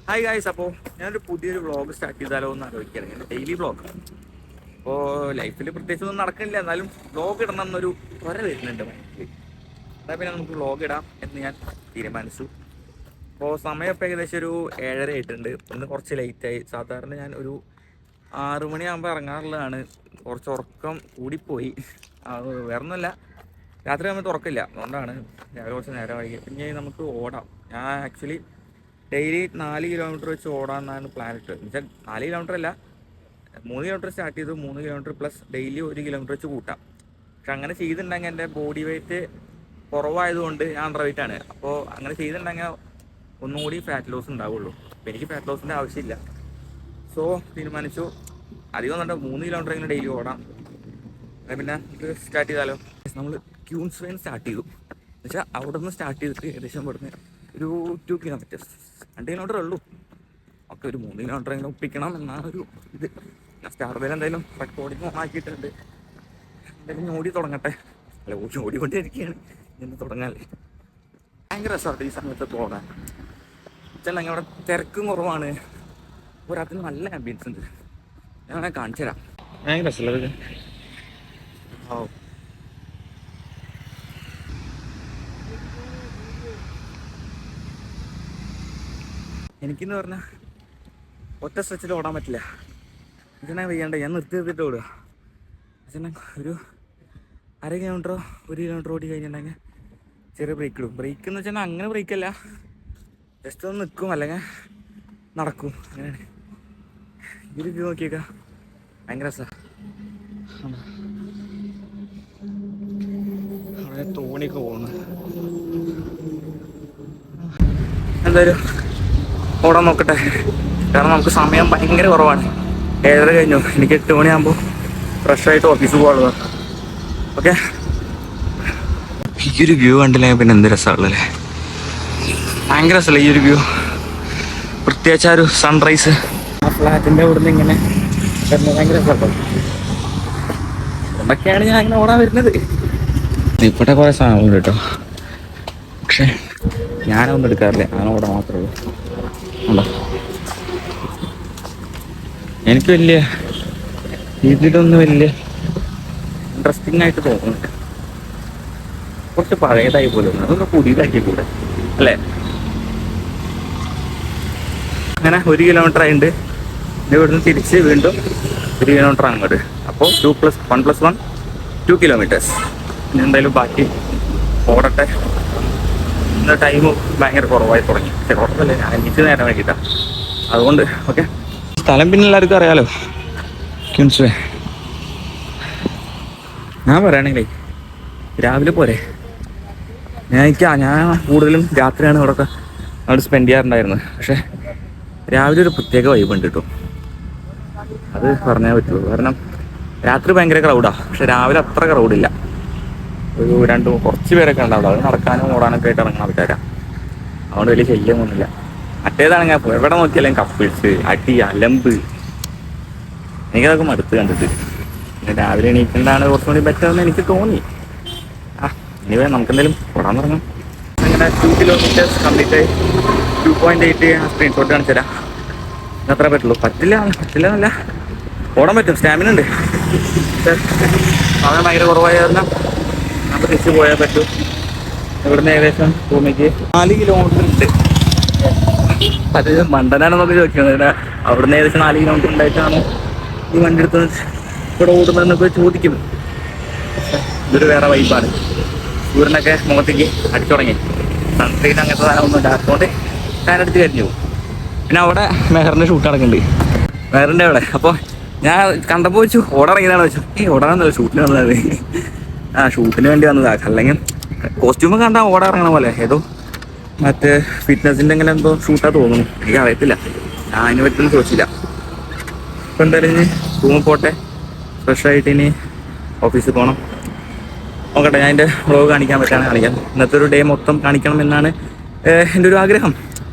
Hi guys, അപ്പോൾ ഞാനൊരു പുതിയൊരു വ്ളോഗ് സ്റ്റാർട്ട് ചെയ്താലോ എന്ന് ആലോചിക്കുകയാണ്. ഞാൻ ഡെയിലി വ്ളോഗ് ഇപ്പോൾ ലൈഫിൽ പ്രത്യേകിച്ചൊന്നും നടക്കുന്നില്ല, എന്നാലും വ്ളോഗ് ഇടണം എന്നൊരു വരുന്നുണ്ട് മൈൻഡിൽ. എന്നാൽ പിന്നെ നമുക്ക് വ്ളോഗ് ഇടാം എന്ന് ഞാൻ തീരുമാനിച്ചു. അപ്പോൾ സമയം ഇപ്പോൾ ഏകദേശം ഒരു 7:30 ആയിട്ടുണ്ട്. ഇന്ന് കുറച്ച് ലേറ്റായി. സാധാരണ ഞാൻ ഒരു 6 മണിയാകുമ്പോൾ ഇറങ്ങാറുള്ളതാണ്. കുറച്ച് ഉറക്കം കൂടിപ്പോയി. വേറെ ഒന്നുമല്ല, രാത്രി ആകുമ്പോൾ തുറക്കില്ല, അതുകൊണ്ടാണ് രാവിലെ കുറച്ച് നേരം വൈകി. പിന്നെ നമുക്ക് ഓടാം. ഞാൻ ആക്ച്വലി ഡെയിലി 4 കിലോമീറ്റർ വെച്ച് ഓടാമെന്നാണ് പ്ലാൻ ഇട്ടത്. എന്നുവെച്ചാൽ 4 കിലോമീറ്റർ അല്ല, 3 കിലോമീറ്റർ സ്റ്റാർട്ട് ചെയ്തു, 3 കിലോമീറ്റർ പ്ലസ് ഡെയിലി 1 കിലോമീറ്റർ വെച്ച് കൂട്ടാം. പക്ഷെ അങ്ങനെ ചെയ്തിട്ടുണ്ടെങ്കിൽ എൻ്റെ ബോഡി വെയിറ്റ് കുറവായതുകൊണ്ട് ഞാൻ അണ്ടർ വെയിറ്റ് ആണ്. അപ്പോൾ അങ്ങനെ ചെയ്തിട്ടുണ്ടെങ്കിൽ ഒന്നുകൂടി ഫാറ്റ് ലോസ് ഉണ്ടാവുള്ളൂ. അപ്പോൾ എനിക്ക് ഫാറ്റ് ലോസിൻ്റെ ആവശ്യമില്ല. സോ തീരുമാനിച്ചു അധികം ഒന്നുണ്ട് 3 കിലോമീറ്റർ എങ്കിലും ഡെയിലി ഓടാം. പിന്നെ ഇത് സ്റ്റാർട്ട് ചെയ്താലോ. നമ്മൾ ക്യൂൻസ് വെയിൻ സ്റ്റാർട്ട് ചെയ്തു. എന്നുവെച്ചാൽ അവിടെ നിന്ന് സ്റ്റാർട്ട് ചെയ്തിട്ട് ഏകദേശം ഇവിടുന്ന് ഒരു 2 കിലോമീറ്റേഴ്സ്, 2 കിലോമീറ്റർ ഉള്ളൂ. ഒക്കെ ഒരു 3 കിലോമീറ്റർ എങ്കിലും ഒപ്പിക്കണം എന്നാണ് ഒരു ഇത്. സ്റ്റാർവേൽ എന്തായാലും റെക്കോർഡിങ് ആക്കിയിട്ടുണ്ട്. എന്തായാലും ഓടി തുടങ്ങട്ടെ. അല്ല, ഓടിക്കൊണ്ടിരിക്കുകയാണ്, ഇന്ന് തുടങ്ങാല്ലേ. ഭയങ്കര രസമാണ് ഈ സമയത്ത് പോകാൻ. വെച്ചാൽ അവിടെ തിരക്കും കുറവാണ്, ഒരാത്തിന് നല്ല ആംബിയൻസ് ഉണ്ട്. ഞാൻ കാണിച്ചു തരാം. ഭയങ്കര രസമുള്ളത്. എനിക്കെന്ന് പറഞ്ഞാൽ ഒറ്റ സ്ട്രെച്ചിൽ ഓടാൻ പറ്റില്ല. ഇതിനെ വയ്യാണ്ട് ഞാൻ നിർത്തിയിട്ട് ഓടുക. വെച്ചാൽ ഒരു 1/2 കിലോമീറ്ററോ 1 കിലോമീറ്റർ ഓടി കഴിഞ്ഞിട്ടുണ്ടെങ്കിൽ ചെറിയ ബ്രേക്ക് ഇടും. ബ്രേക്ക് എന്ന് വെച്ചാൽ അങ്ങനെ ബ്രേക്കല്ല, ജസ്റ്റ് ഒന്ന് നിൽക്കും അല്ലെങ്കിൽ നടക്കും, അങ്ങനെയാണ്. ഇത് വ്യൂ നോക്കിയേക്കാം, ഭയങ്കര രസമാണ്. അവിടെ തോണിയൊക്കെ പോകുന്നു. എന്തായാലും ഓടാൻ നോക്കട്ടെ, കാരണം നമുക്ക് സമയം ഭയങ്കര കുറവാണ്. 7:30 കഴിഞ്ഞു. എനിക്ക് 8 മണിയാകുമ്പോൾ ഫ്രഷായിട്ട് ഓഫീസിൽ പോകാനുള്ളത്. ഓക്കെ, ഈ ഒരു വ്യൂ കണ്ടില്ലേ പിന്നെ എന്ത് രസമുള്ളല്ലേ. ഭയങ്കര രസമല്ലേ ഈ ഒരു വ്യൂ. പ്രത്യേകിച്ച് ആ ഒരു സൺറൈസ് ആ ഫ്ലാറ്റിൻ്റെ അവിടെ നിന്ന് ഇങ്ങനെ വരുന്നത് ഭയങ്കര രസമാണ്. അതുകൊണ്ടൊക്കെയാണ് ഞാൻ അങ്ങനെ ഓടാൻ വരുന്നത്. ഇവിടെ കുറേ സാധനങ്ങളുണ്ട് കേട്ടോ, പക്ഷേ ഞാനൊന്നും എടുക്കാറില്ല. ഞാൻ ഓടാൻ മാത്രമേ ഉള്ളൂ. ഉണ്ടോ, എനിക്ക് വലിയ ഇതിലൊന്നും വലിയ ഇൻട്രസ്റ്റിംഗ് ആയിട്ട് തോന്നുന്നുണ്ട്. കുറച്ച് പഴയതായി പോലും, അതൊന്ന് പുതിയതാക്കി കൂടെ അല്ലേ. അങ്ങനെ 1 കിലോമീറ്റർ ആയിട്ടുണ്ട്. ഇവിടുന്ന് തിരിച്ച് വീണ്ടും 1 കിലോമീറ്റർ അങ്ങോട്ട്. അപ്പോൾ 2+1 + 1 2 കിലോമീറ്റേഴ്സ്. ഇനി എന്തായാലും ബാക്കി ഓടട്ടെ. ഇന്ന് ടൈം ഭയങ്കര കുറവായി തുടങ്ങി. കുറവല്ലേ, ഞാൻ എനിക്ക് നേരം വേണ്ടിയിട്ടാണ്, അതുകൊണ്ട്. ഓക്കെ, സ്ഥലം പിന്നെ എല്ലാവർക്കും അറിയാലോ, ക്യൂൻസ് വേ. ഞാൻ പറയുകയാണെങ്കിലേ രാവിലെ പോരെ. ഞാൻ കൂടുതലും രാത്രിയാണ് അവിടെ സ്പെൻഡ് ചെയ്യാറുണ്ടായിരുന്നത്. പക്ഷേ രാവിലെ ഒരു പ്രത്യേക വൈബ് ഉണ്ട് കേട്ടോ, അത് പറഞ്ഞേ പറ്റുള്ളൂ. കാരണം രാത്രി ഭയങ്കര ക്രൗഡാണ്, പക്ഷെ രാവിലെ അത്ര ക്രൗഡില്ല. ഒരു കുറച്ച് പേരൊക്കെ ഉണ്ടാവും. അത് നടക്കാനും ഓടാനൊക്കെ ആയിട്ട് ഇറങ്ങുന്ന ആൾക്കാരാണ്, അതുകൊണ്ട് വലിയ ശല്യമൊന്നുമില്ല. മറ്റേതാണെങ്കിൽ എവിടെ നോക്കിയാലും കപ്പിൾസ്, അടി, അലമ്പ്. എനിക്കതൊക്കെ മടുത്ത് കണ്ടിട്ട്. പിന്നെ രാവിലെ എണീക്കേണ്ടതാണ് കുറച്ചും കൂടി ബെറ്റർ എന്ന് എനിക്ക് തോന്നി. ഇനി നമുക്ക് എന്തെങ്കിലും ഓടാൻ തുടങ്ങാം. അങ്ങനെ 2 കിലോമീറ്റേഴ്സ് കംപ്ലീറ്റ് ആയി. 2.8 സ്ക്രീൻഷോട്ട് കാണിച്ചു തരാം. അത്ര പറ്റുള്ളൂ. പറ്റില്ല എന്നല്ല, ഓടാൻ പറ്റും, സ്റ്റാമിന ഉണ്ട്. സമയം ഭയങ്കര കുറവായ കാരണം നമുക്ക് തിരിച്ച് പോയാൽ പറ്റും. ഇവിടുന്ന് ഏകദേശം ഭൂമിക്ക് 4 കിലോമീറ്റർ ഉണ്ട്. അത് മണ്ടനാണെന്നൊക്കെ ചോദിക്കുന്നത്. അവിടുന്ന് ഏകദേശം 4 കിലോമീറ്റർ ഉണ്ടായിട്ടാണ് ഈ വണ്ടി എടുത്ത് ഇവിടെ ഓടുന്നതെന്നൊക്കെ ചോദിക്കും. ഇതൊരു വേറെ വൈബാണ്. സൂര്യനൊക്കെ മുഖത്തേക്ക് അടിച്ചു തുടങ്ങി. സൺസ്ക്രീൻ അങ്ങനത്തെ സാധനമൊന്നും ഇല്ലാത്തതുകൊണ്ട് ഫാൻ അടിച്ച് കരിഞ്ഞു പോകും. പിന്നെ അവിടെ മെഹറിൻ്റെ ഷൂട്ട് നടക്കുന്നുണ്ട്, മെഹറിൻ്റെ അവിടെ. അപ്പോൾ ഞാൻ കണ്ടപ്പോൾ വെച്ചു ഓടിറങ്ങിയതാണ്. വെച്ചു ഓടാന്നല്ല, ഷൂട്ടിന് വന്നത്. ഷൂട്ടിന് വേണ്ടി വന്നതാണ്. അല്ലെങ്കിൽ കോസ്റ്റ്യൂമൊക്കെ കണ്ടാൽ ഓടാറങ്ങണ പോലെ ഏതോ മറ്റേ ഫിറ്റ്നസിൻ്റെ ഇങ്ങനെ എന്തോ ഷൂട്ടാ തോന്നുന്നു, എനിക്ക് അറിയത്തില്ല. ഞാൻ അതിനെ പറ്റിയൊന്നും ചോദിച്ചില്ല. ഇപ്പം എന്തായാലും ഇനി റൂമിൽ പോട്ടെ, ഫ്രഷായിട്ട് ഇനി ഓഫീസിൽ പോകണം. നോക്കട്ടെ, ഞാൻ എൻ്റെ വ്ളോഗ് കാണിക്കാൻ പറ്റുകയാണെങ്കിൽ കാണിക്കാം. ഇന്നത്തെ ഒരു ഡേ മൊത്തം കാണിക്കണം എന്നാണ് എൻ്റെ ഒരു ആഗ്രഹം.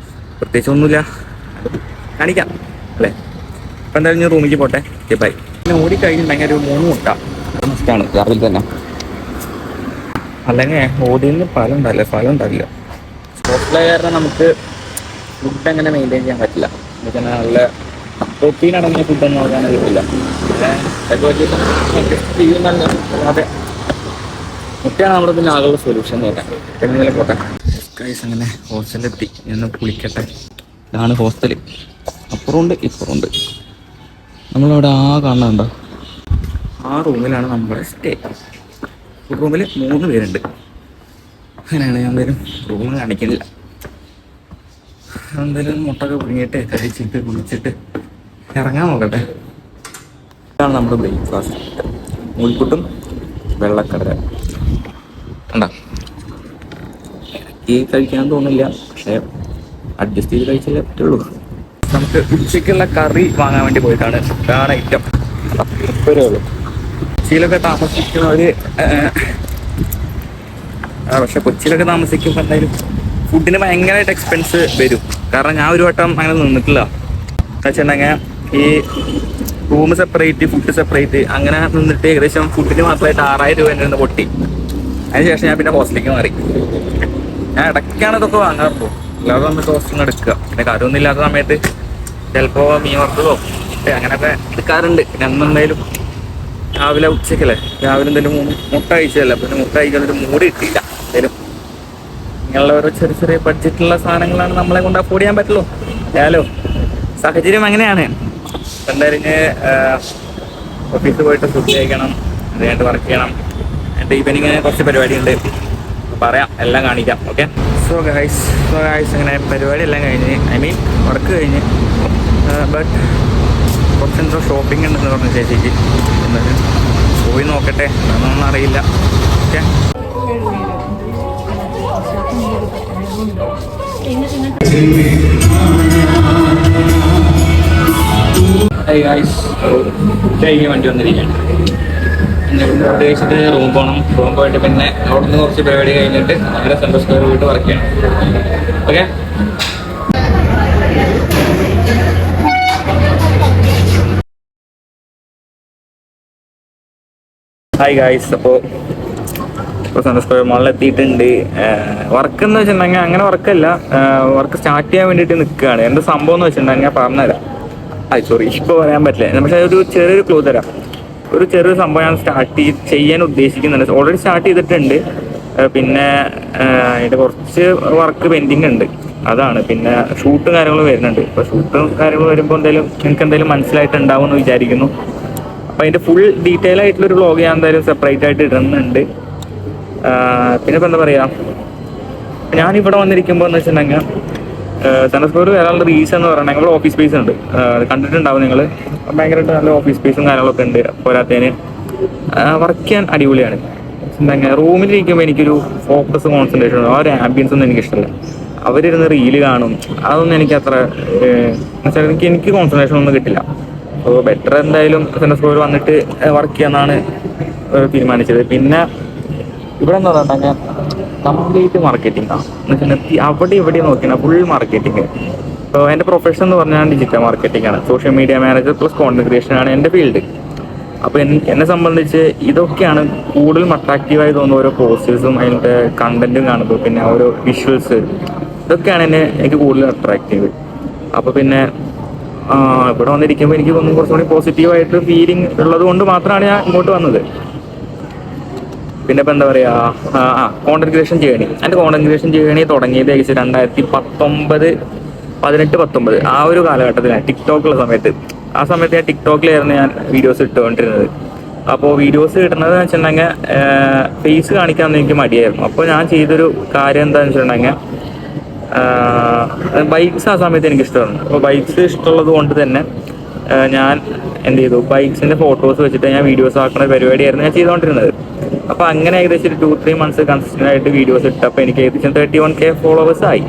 പ്രത്യേകിച്ച് ഒന്നുമില്ല, കാണിക്കാം അല്ലേ. ഇപ്പം എന്തായാലും ഞാൻ റൂമിലേക്ക് പോട്ടെ. Okay, bye. പിന്നെ ഓടിക്കഴിഞ്ഞിട്ടുണ്ടെങ്കിൽ ഒരു 3 മുട്ട മസ്റ്റാണ് രാവിലെ തന്നെ. അല്ലെങ്കിൽ ഓടിയിൽ നിന്ന് ഫലം ഉണ്ടാവില്ല. സ്പോർട്സ് പ്ലേ കാരണം നമുക്ക് ഫുഡ് അങ്ങനെ മെയിൻറ്റെയിൻ ചെയ്യാൻ പറ്റില്ല. എന്നുവെച്ചാൽ നല്ല പ്രോട്ടീൻ അടങ്ങിയ ഫുഡൊന്നും നോക്കാൻ കിട്ടില്ല. പിന്നെ അതൊക്കെ വലിയ അഡ്ജസ്റ്റ് ചെയ്യുന്നല്ല. അതെ, മുട്ടയാണ് നമ്മുടെ പിന്നെ ആകെയുള്ള സൊല്യൂഷൻ എന്ന് പറയാം. പിന്നെ പോട്ടെ ഗൈസ്, അങ്ങനെ ഹോസ്റ്റലിലെത്തി. എന്ന് കുളിക്കട്ടെ. ഇതാണ് ഹോസ്റ്റല്. അപ്പുറമുണ്ട് ഇപ്പുറമുണ്ട്. നമ്മളവിടെ കാണുന്നുണ്ടോ? ആ റൂമിലാണ് നമ്മുടെ സ്റ്റേ. റൂമിൽ 3 പേരുണ്ട്. അങ്ങനെയാണ് ഞാൻ എന്തായാലും റൂം കാണിക്കുന്നില്ല. എന്തായാലും മുട്ടൊക്കെ പുഴുങ്ങിയിട്ട് കഴിച്ചിട്ട് കുളിച്ചിട്ട് ഇറങ്ങാൻ നോക്കട്ടെ. ഇതാണ് നമ്മുടെ ബ്രേക്ക്ഫാസ്റ്റ്. നൂൽപുട്ടും വെള്ളക്കടല. കണ്ടാ, ഈ കഴിക്കാൻ തോന്നില്ല, പക്ഷേ അഡ്ജസ്റ്റ് ചെയ്ത് കഴിച്ചാലേ പറ്റുള്ളൂ. നമുക്ക് ഉച്ചയ്ക്കുള്ള കറി വാങ്ങാൻ വേണ്ടി പോയിട്ടാണ്. ഇതാണ് ഐറ്റം. ഉള്ളൂ കൊച്ചിയിലൊക്കെ താമസിക്കുന്നവര്, പക്ഷെ കൊച്ചിയിലൊക്കെ താമസിക്കുമ്പോൾ എന്തായാലും ഫുഡിന് ഭയങ്കരമായിട്ട് എക്സ്പെൻസ് വരും. കാരണം ഞാൻ ഒരു വട്ടം അങ്ങനെ നിന്നിട്ടില്ല. എന്ന് വെച്ചിട്ടുണ്ടെങ്കിൽ ഈ റൂം സെപ്പറേറ്റ്, ഫുഡ് സെപ്പറേറ്റ്, അങ്ങനെ നിന്നിട്ട് ഏകദേശം ഫുഡിന് മാത്രമായിട്ട് 6000 രൂപ എൻ്റെ പൊട്ടി. അതിനുശേഷം ഞാൻ പിന്നെ ഹോസ്റ്റലിലേക്ക് മാറി. ഞാൻ ഇടയ്ക്കാണ് ഇതൊക്കെ വാങ്ങാറുള്ളൂ, അല്ലാതെ വന്നിട്ട് ഹോസ്റ്റലിൽ നിന്ന് എടുക്കുക. പിന്നെ കറിയൊന്നും ഇല്ലാത്ത സമയത്ത് ചിലപ്പോൾ മീൻ വറുത്തതോ അങ്ങനെയൊക്കെ എടുക്കാറുണ്ട്. പിന്നെ എന്തായാലും രാവിലെ ഉച്ചക്കല്ലേ, രാവിലെ എന്തെങ്കിലും മുട്ട കഴിച്ചതല്ല, പിന്നെ മുട്ട കഴിക്കാനൊരു മൂടി കിട്ടിയില്ല. എന്തായാലും ഇങ്ങനെയുള്ള ഓരോ ചെറിയ ചെറിയ ബഡ്ജറ്റുള്ള സാധനങ്ങളാണ് നമ്മളെ കൊണ്ട് അഫോർഡ് ചെയ്യാൻ പറ്റുള്ളൂ. ഹലോ, സാഹചര്യം അങ്ങനെയാണ്. എന്തായാലും ഓഫീസിൽ പോയിട്ട് ഫുഡ് കഴിക്കണം, അത് കഴിഞ്ഞിട്ട് വർക്ക് ചെയ്യണം. എന്നിട്ട് ഈവനിങ് കുറച്ച് പരിപാടിയുണ്ട്, പറയാം, എല്ലാം കാണിക്കാം. ഓക്കെ, സോ ഗൈസ് അങ്ങനെ പരിപാടി എല്ലാം കഴിഞ്ഞ്, ഐ മീൻ വർക്ക് കഴിഞ്ഞ്. ബട്ട് കുറച്ചെന്തോ ഷോപ്പിംഗ് ഉണ്ടെന്ന് പറഞ്ഞ ചേച്ചിക്ക്. എന്തായാലും പോയി നോക്കട്ടെ, അതൊന്നും അറിയില്ല. ഓക്കെ, കഴിക്കാൻ വേണ്ടി വന്നിരിക്കുകയാണ്. ഫുഡ് കഴിച്ചിട്ട് റൂം പോകണം. റൂം പോയിട്ട് പിന്നെ അവിടെ നിന്ന് കുറച്ച് പരിപാടി കഴിഞ്ഞിട്ട് നേരെ സെൻട്രൽ സ്ക്വയർ പോയിട്ട് വർക്ക് ചെയ്യണം. Okay, hi guys. അപ്പോൾ സെൻട്രൽ സ്ക്വയർ മാളിൽ എത്തിയിട്ടുണ്ട്. വർക്ക് എന്ന് വെച്ചിട്ടുണ്ടെങ്കിൽ അങ്ങനെ വർക്കല്ല, വർക്ക് സ്റ്റാർട്ട് ചെയ്യാൻ വേണ്ടിയിട്ട് നിൽക്കുകയാണ്. എന്ത് സംഭവം എന്ന് വെച്ചിട്ടുണ്ടെങ്കിൽ പറഞ്ഞുതരാം. സോറി, ഇപ്പോൾ പറയാൻ പറ്റില്ല, പക്ഷേ ഒരു ചെറിയൊരു ക്ലൂ തരാം. ഒരു ചെറിയൊരു സംഭവം ഞാൻ ചെയ്യാൻ ഉദ്ദേശിക്കുന്നുണ്ട്. ഓൾറെഡി സ്റ്റാർട്ട് ചെയ്തിട്ടുണ്ട്. പിന്നെ അതിൻ്റെ കുറച്ച് വർക്ക് പെൻഡിങ് ഉണ്ട്, അതാണ്. പിന്നെ ഷൂട്ടും കാര്യങ്ങളും വരുന്നുണ്ട്. ഇപ്പോൾ ഷൂട്ടും കാര്യങ്ങളും വരുമ്പോൾ എനിക്ക് എന്തായാലും മനസ്സിലായിട്ടുണ്ടാവും എന്ന് വിചാരിക്കുന്നു. അപ്പോൾ അതിൻ്റെ ഫുൾ ഡീറ്റെയിൽ ആയിട്ടുള്ളൊരു വ്ളോഗ് ഞാൻ എന്തായാലും സെപ്പറേറ്റ് ആയിട്ട് ഇടുന്നുണ്ട്. പിന്നെ ഇപ്പം എന്താ പറയുക, ഞാനിവിടെ വന്നിരിക്കുമ്പോൾ എന്ന് വെച്ചിട്ടുണ്ടെങ്കിൽ സെൻട്രൽ സ്ക്വയർ വരാനുള്ള റീസൺ എന്ന് പറഞ്ഞാൽ ഇവിടെ ഓഫീസ് സ്പേസ് ഉണ്ട്. കണ്ടിട്ടുണ്ടാവും നിങ്ങൾ. ഭയങ്കരമായിട്ട് നല്ല ഓഫീസ് സ്പേസും കാര്യങ്ങളൊക്കെ ഉണ്ട്. പോരാത്തതിന് വർക്ക് ചെയ്യാൻ അടിപൊളിയാണ്. റൂമിലിരിക്കുമ്പോൾ എനിക്കൊരു ഫോക്കസ്, കോൺസെൻട്രേഷൻ, ആ ഒരു ആംബിയൻസ് ഒന്നും എനിക്കിഷ്ടമല്ല. അവരിരുന്ന് റീല് കാണും, അതൊന്നും എനിക്ക് അത്ര എന്നുവെച്ചാൽ എനിക്ക് കോൺസെൻട്രേഷൻ ഒന്നും കിട്ടില്ല. അപ്പോൾ ബെറ്റർ എന്തായാലും സെൻട്രൽ സ്ക്വയർ വന്നിട്ട് വർക്ക് ചെയ്യാമെന്നാണ് തീരുമാനിച്ചത്. പിന്നെ ഇവിടെ എന്താ പറഞ്ഞാൽ കംപ്ലീറ്റ് മാർക്കറ്റിംഗ് ആണ്. എന്ന് വെച്ചിട്ടുണ്ടെങ്കിൽ അവിടെ ഇവിടെ നോക്കിയാൽ ഫുൾ മാർക്കറ്റിംഗ്. അപ്പോൾ എൻ്റെ പ്രൊഫഷൻ എന്ന് പറഞ്ഞാൽ ഡിജിറ്റൽ മാർക്കറ്റിംഗ് ആണ്. Social media manager plus content creation ആണ് എൻ്റെ ഫീൽഡ്. അപ്പോൾ എന്നെ സംബന്ധിച്ച് ഇതൊക്കെയാണ് കൂടുതലും അട്രാക്റ്റീവായി തോന്നുന്ന ഓരോ പോസ്റ്റേഴ്സും അതിൻ്റെ കണ്ടന്റും കാണുമ്പോൾ, പിന്നെ ഓരോ വിഷ്വൽസ്, ഇതൊക്കെയാണ് എനിക്ക് കൂടുതൽ അട്രാക്റ്റീവ്. അപ്പോൾ പിന്നെ ഇവിടെ വന്നിരിക്കുമ്പോൾ എനിക്ക് ഒന്നും കുറച്ചുകൂടി പോസിറ്റീവായിട്ട് ഫീലിംഗ് ഉള്ളത് കൊണ്ട് മാത്രമാണ് ഞാൻ ഇങ്ങോട്ട് വന്നത്. പിന്നെ ഇപ്പം എന്താ പറയുക, കോണ്ടന്റ് ക്രിയേഷൻ ജേണി. എൻ്റെ കോണ്ടന്റ് ക്രിയേഷൻ ജേണി തുടങ്ങിയത് ഏകദേശം 2018-19 ആ ഒരു കാലഘട്ടത്തിലാണ്, ടിക്ടോക്കുള്ള സമയത്ത്. ആ സമയത്ത് ഞാൻ ടിക്ടോക്കിലായിരുന്നു ഞാൻ വീഡിയോസ് ഇട്ടുകൊണ്ടിരുന്നത്. അപ്പോൾ വീഡിയോസ് ഇടുന്നത് എന്ന് വെച്ചിട്ടുണ്ടെങ്കിൽ ഫേസ് കാണിക്കാമെന്ന് എനിക്ക് മടിയായിരുന്നു. അപ്പോൾ ഞാൻ ചെയ്തൊരു കാര്യം എന്താണെന്ന് വെച്ചിട്ടുണ്ടെങ്കിൽ, ബൈക്സ് ആ സമയത്ത് എനിക്കിഷ്ടമാണ്. അപ്പോൾ ബൈക്സ് ഇഷ്ടമുള്ളത് കൊണ്ട് തന്നെ ഞാൻ എന്ത് ചെയ്തു, ബൈക്സിൻ്റെ ഫോട്ടോസ് വെച്ചിട്ട് ഞാൻ വീഡിയോസ് ആക്കുന്ന പരിപാടിയായിരുന്നു ഞാൻ ചെയ്തുകൊണ്ടിരുന്നത്. അപ്പോൾ അങ്ങനെ ഏകദേശം ഒരു 2-3 മന്ത്സ് കൺസിസ്റ്റൻ്റ് ആയിട്ട് വീഡിയോസ് ഇട്ടപ്പോൾ എനിക്ക് ഏകദേശം 31K ഫോളോവേഴ്സ് ആയി.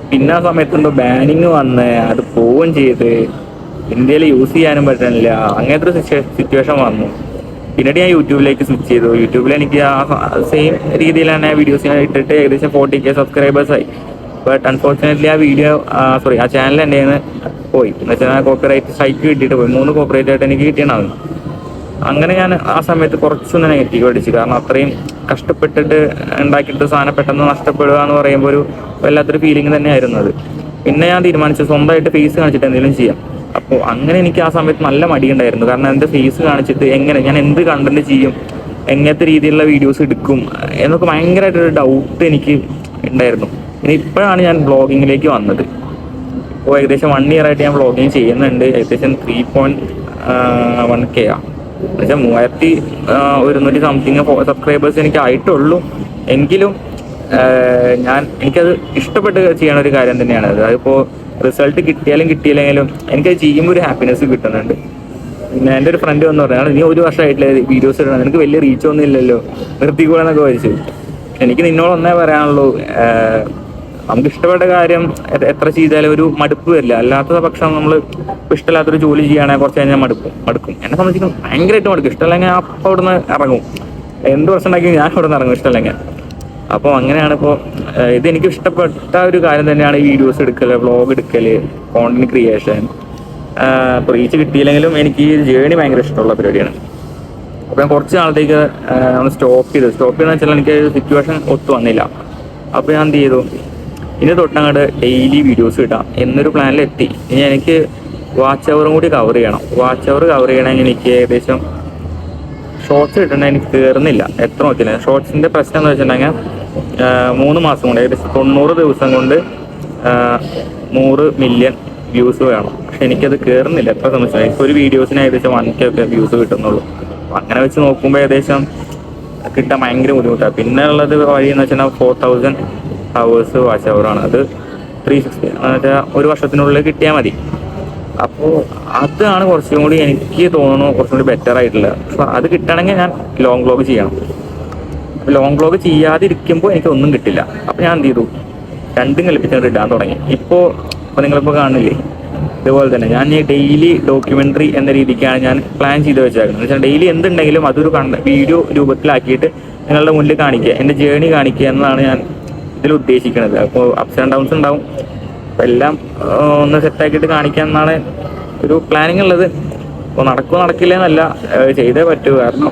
പിന്നെ ആ സമയത്തുണ്ടോ ബാനിങ് വന്ന് അത് പോവുകയും ചെയ്ത് ഇന്ത്യയിൽ യൂസ് ചെയ്യാനും പറ്റുന്നില്ല. അങ്ങനത്തെ ഒരു സിറ്റുവേഷൻ വന്നു. പിന്നീട് ഞാൻ യൂട്യൂബിലേക്ക് സ്വിച്ച് ചെയ്തു. യൂട്യൂബിൽ എനിക്ക് ആ സെയിം രീതിയിൽ തന്നെ വീഡിയോസ് ഇട്ടിട്ട് ഏകദേശം 40K സബ്സ്ക്രൈബേഴ്സ് ആയി. ബട്ട് അൺഫോർച്ചുനേറ്റ്ലി ആ ചാനൽ എൻ്റെ കയ്യിൽ നിന്ന് പോയി. എന്ന് വെച്ചാൽ കോപ്പിറൈറ്റ് സ്ട്രൈക്ക് കിട്ടിയിട്ട് പോയി. 3 കോപ്പിറൈറ്റ് ആയിട്ട് എനിക്ക് കിട്ടിയതാണ്. അങ്ങനെ ഞാൻ ആ സമയത്ത് കുറച്ചൊന്ന് നെഗറ്റീവ് അടിച്ചു. കാരണം അത്രയും കഷ്ടപ്പെട്ടിട്ട് ഉണ്ടാക്കിയിട്ട് സാധനം പെട്ടെന്ന് നഷ്ടപ്പെടുക എന്ന് പറയുമ്പോൾ ഒരു വല്ലാത്തൊരു ഫീലിംഗ് തന്നെയായിരുന്നു അത്. പിന്നെ ഞാൻ തീരുമാനിച്ചു സ്വന്തമായിട്ട് ഫേസ് കാണിച്ചിട്ട് എന്തെങ്കിലും ചെയ്യാം. അപ്പോൾ അങ്ങനെ എനിക്ക് ആ സമയത്ത് നല്ല മടിയുണ്ടായിരുന്നു. കാരണം എൻ്റെ ഫേസ് കാണിച്ചിട്ട് എങ്ങനെ ഞാൻ എന്ത് കണ്ടന്റ് ചെയ്യും, എങ്ങനത്തെ രീതിയിലുള്ള വീഡിയോസ് എടുക്കും എന്നൊക്കെ ഭയങ്കരമായിട്ടൊരു ഡൗട്ട് എനിക്ക് ഉണ്ടായിരുന്നു. ഇനി ഇപ്പോഴാണ് ഞാൻ ബ്ലോഗിങ്ങിലേക്ക് വന്നത്. ഇപ്പോൾ ഏകദേശം 1 year ആയിട്ട് ഞാൻ വ്ളോഗിങ് ചെയ്യുന്നുണ്ട്. ഏകദേശം 3.1K എന്നുവെച്ചാൽ 3100 സംതിങ് സബ്സ്ക്രൈബേഴ്സ് എനിക്ക് ആയിട്ടുള്ളൂ. എങ്കിലും എനിക്കത് ഇഷ്ടപ്പെട്ട് ചെയ്യണ ഒരു കാര്യം തന്നെയാണ് അത്. അതിപ്പോൾ റിസൾട്ട് കിട്ടിയാലും കിട്ടിയില്ലെങ്കിലും എനിക്കത് ചെയ്യുമ്പോൾ ഒരു ഹാപ്പിനെസ് കിട്ടുന്നുണ്ട്. പിന്നെ എൻ്റെ ഒരു ഫ്രണ്ട് വന്ന് പറഞ്ഞാൽ നീ 1 വർഷമായിട്ടില്ലേ വീഡിയോസ് ഇടണം, നിനക്ക് വലിയ റീച്ച് ഒന്നും ഇല്ലല്ലോ, നിർത്തിക്കൂടെന്നൊക്കെ ചോദിച്ചു. എനിക്ക് നിന്നോട് ഒന്നേ പറയാനുള്ളൂ, നമുക്ക് ഇഷ്ടപ്പെട്ട കാര്യം എത്ര ചെയ്താലും ഒരു മടുപ്പ് വരില്ല. അല്ലാത്ത പക്ഷം നമ്മൾ ഇഷ്ടമില്ലാത്തൊരു ജോലി ചെയ്യുകയാണെങ്കിൽ കുറച്ച് കഴിഞ്ഞാൽ മടുക്കും. എന്നെ സംബന്ധിച്ച് ഭയങ്കരമായിട്ട് മടുക്കും. ഇഷ്ടമല്ലെങ്കിൽ അപ്പം അവിടെ നിന്ന് ഇറങ്ങും. എന്ത് പ്രശ്നം ഉണ്ടാക്കി ഞാൻ അവിടെ നിന്ന് ഇറങ്ങും ഇഷ്ടമല്ലെങ്കിൽ. അപ്പോൾ അങ്ങനെയാണ്. ഇപ്പോൾ ഇതെനിക്ക് ഇഷ്ടപ്പെട്ട ഒരു കാര്യം തന്നെയാണ് ഈ വീഡിയോസ് എടുക്കൽ, വ്ളോഗ് എടുക്കൽ, കോണ്ടന്റ് ക്രിയേഷൻ. ഇപ്പോൾ റീച്ച് കിട്ടിയില്ലെങ്കിലും എനിക്ക് ഈ ജേണി ഭയങ്കര ഇഷ്ടമുള്ള പരിപാടിയാണ്. അപ്പോൾ ഞാൻ കുറച്ച് നാളത്തേക്ക് ഒന്ന് സ്റ്റോപ്പ് ചെയ്തെന്ന് വെച്ചാൽ എനിക്ക് സിറ്റുവേഷൻ ഒത്തു വന്നില്ല. അപ്പോൾ ഞാൻ എന്ത് ചെയ്തു, ഇനി തൊട്ടങ്ങോട്ട് ഡെയിലി വീഡിയോസ് ഇടാം എന്നൊരു പ്ലാനിലെത്തി. ഇനി എനിക്ക് വാച്ച് അവറും കൂടി കവർ ചെയ്യണം. വാച്ച് അവർ കവർ ചെയ്യണമെങ്കിൽ എനിക്ക് ഏകദേശം ഷോർട്സ് ഇടണ എനിക്ക് കയറുന്നില്ല. എത്ര നോക്കില്ല. ഷോർട്സിൻ്റെ പ്രശ്നം എന്ന് വെച്ചിട്ടുണ്ടെങ്കിൽ 3 മാസം കൊണ്ട് ഏകദേശം 90 ദിവസം കൊണ്ട് 100 മില്യൺ വ്യൂസ് വേണം. പക്ഷെ എനിക്കത് കയറുന്നില്ല. എത്ര സംബന്ധിച്ചാൽ ഇപ്പോൾ ഒരു വീഡിയോസിന് ഏകദേശം 1K ഒക്കെ വ്യൂസ് കിട്ടുന്നുള്ളൂ. അങ്ങനെ വെച്ച് നോക്കുമ്പോൾ ഏകദേശം കിട്ടാൻ ഭയങ്കര ബുദ്ധിമുട്ടാണ്. പിന്നെ ഉള്ളത് വഴി എന്ന് വെച്ചാൽ 4000 hours വാച്ച് അവറാണ്. അത് 360 എന്നുവെച്ചാൽ 1 വർഷത്തിനുള്ളിൽ കിട്ടിയാൽ മതി. അപ്പോൾ അതാണ് കുറച്ചും കൂടി എനിക്ക് തോന്നുന്നു കുറച്ചും കൂടി ബെറ്റർ ആയിട്ടുള്ളത്. അപ്പോൾ അത് കിട്ടണമെങ്കിൽ ഞാൻ ലോങ് വ്ളോഗ് ചെയ്യണം. ലോങ് വ്ളോഗ് ചെയ്യാതിരിക്കുമ്പോൾ എനിക്കൊന്നും കിട്ടില്ല. അപ്പോൾ ഞാൻ എന്ത് ചെയ്തു, രണ്ടും കൽപ്പിച്ചുകൊണ്ട് ഇടാൻ തുടങ്ങി. ഇപ്പോൾ നിങ്ങളിപ്പോൾ കാണില്ലേ, ഇതുപോലെ തന്നെ ഞാൻ ഈ ഡെയിലി ഡോക്യുമെൻ്ററി എന്ന രീതിക്കാണ് ഞാൻ പ്ലാൻ ചെയ്ത് വെച്ചേക്കുന്നത്. എന്ന് വെച്ചാൽ ഡെയിലി എന്തുണ്ടെങ്കിലും അതൊരു വീഡിയോ രൂപത്തിലാക്കിയിട്ട് നിങ്ങളുടെ മുന്നിൽ കാണിക്കുക, എൻ്റെ ജേണി കാണിക്കുക എന്നതാണ് ഞാൻ ഇതിൽ ഉദ്ദേശിക്കുന്നത്. അപ്പോൾ അപ്സ് ആൻഡ് ഡൗൺസ് ഉണ്ടാവും. അപ്പോൾ എല്ലാം ഒന്ന് സെറ്റാക്കിയിട്ട് കാണിക്കുക എന്നാണ് ഒരു പ്ലാനിങ് ഉള്ളത്. അപ്പോൾ നടക്കുമോ നടക്കില്ല എന്നല്ല, ചെയ്തേ പറ്റൂ. കാരണം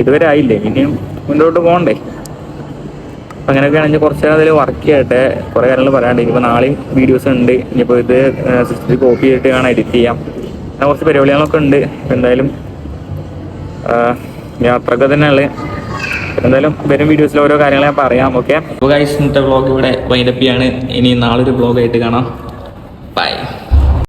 ഇതുവരെ ആയില്ലേ, ഇനിയും മുന്നോട്ട് പോകണ്ടേ. അപ്പം അങ്ങനെയൊക്കെ ആണെങ്കിൽ കുറച്ച് നേരം അതിൽ വർക്ക് ചെയ്യട്ടെ. കുറേ കാര്യങ്ങൾ പറയാണ്ട്. ഇനിയിപ്പോൾ നാളെയും വീഡിയോസ് ഉണ്ട്. ഇനിയിപ്പോൾ ഇത് സിസ്റ്റത്തിൽ കോപ്പി ചെയ്തിട്ട് വേണം എഡിറ്റ് ചെയ്യാം. അങ്ങനെ കുറച്ച് പരിപാടികളൊക്കെ ഉണ്ട്. എന്തായാലും യാത്രയൊക്കെ തന്നെയുള്ളത്. എന്തായാലും വരും വീഡിയോസിൽ ഓരോ കാര്യങ്ങൾ ഞാൻ പറയാം. ഓക്കെ, അപ്പോൾ ഗൈസ്, ഇന്നത്തെ വ്ളോഗ് ഇവിടെ വൈൻഡപ്പ് ചെയ്യാണ്. ഇനി നാളൊരു വ്ളോഗായിട്ട് കാണാം.